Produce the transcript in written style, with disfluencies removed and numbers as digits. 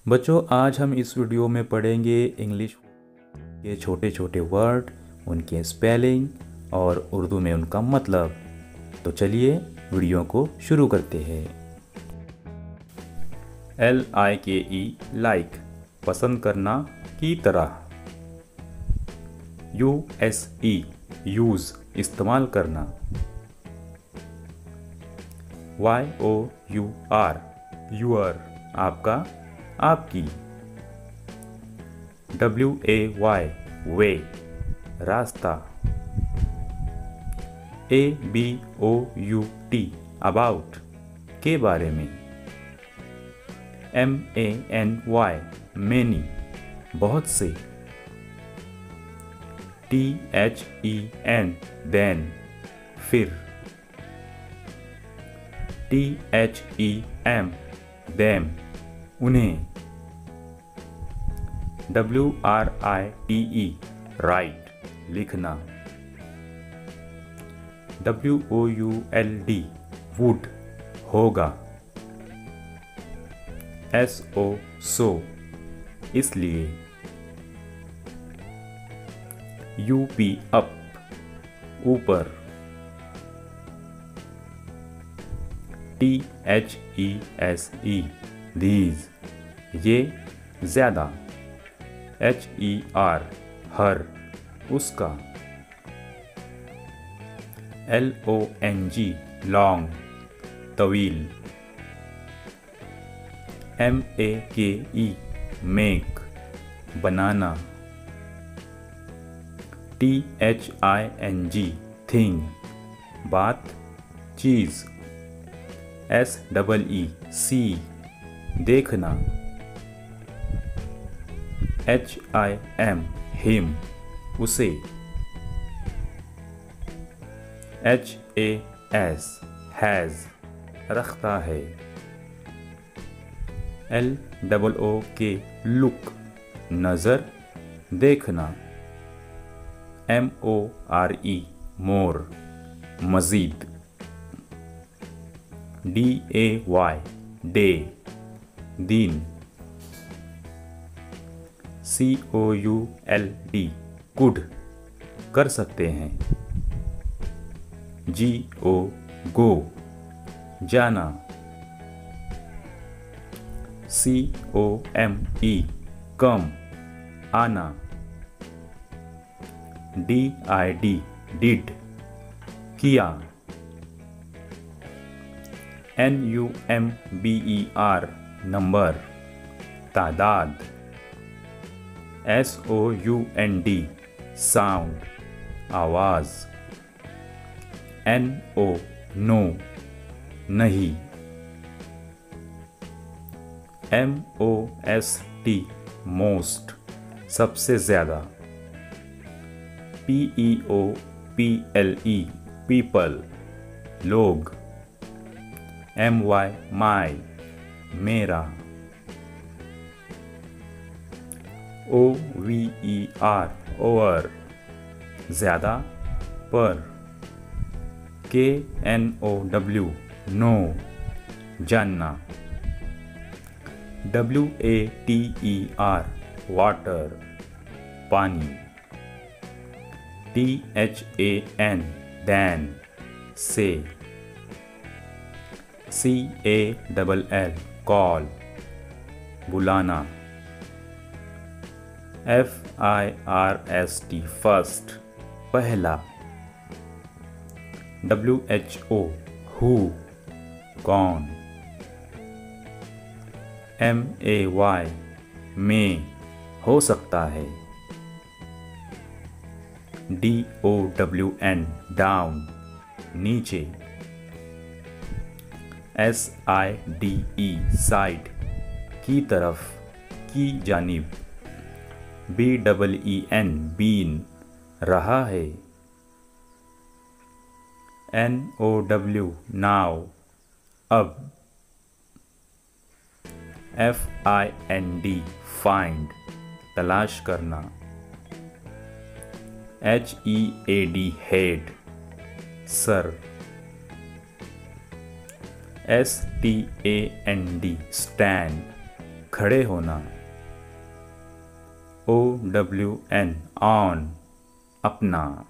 बच्चों, आज हम इस वीडियो में पढ़ेंगे इंग्लिश के छोटे छोटे वर्ड, उनके स्पेलिंग और उर्दू में उनका मतलब। तो चलिए वीडियो को शुरू करते हैं। LIKE लाइक, पसंद करना की तरह। USE यूज़, इस्तेमाल करना। YOUR योर, आपका, आपकी। WAY वे, रास्ता। ABOUT अबाउट, के बारे में। MANY मैनी, बहुत से। THEN देन, फिर। THEM देम, उन्हें। WRITE राइट, लिखना। WOULD वुड, होगा। SO सो, इसलिए। UP अप, ऊपर। THESE these, ये, ज़्यादा। HER हर, उसका। LONG लॉन्ग, तवील। MAKE मेक, बनाना। THING थिंग, बात, चीज़। SEE देखना। HIM हिम, उसे। HAS हैज़, रखता है। LOOK लुक, नज़र, देखना। MORE मोर, मज़ीद। DAY डे, दिन। COULD कुड, कर सकते हैं। GO गो, जाना। COME कम, आना। DID डिड, किया। NUMBER नंबर, तादाद। SOUND साउंड, आवाज़। NO नो, नहीं। MOST मोस्ट, सबसे ज़्यादा। PEOPLE पीपल, लोग। MY माई, मेरा। OVER ओवर, ज़्यादा, पर। KNOW नो, जानना। WATER वाटर, पानी। THAN दैन, से। CALL कॉल, बुलाना। FIRST फर्स्ट, पहला। WHO हु, कौन। MAY में, हो सकता है। DOWN डाउन, नीचे। SIDE साइड, की तरफ, की जानिब। BEEN बीन, रहा है। NOW नाव, अब। FIND फाइंड, तलाश करना। HEAD head, sir. STAND stand, खड़े होना। OWN ऑन, अपना।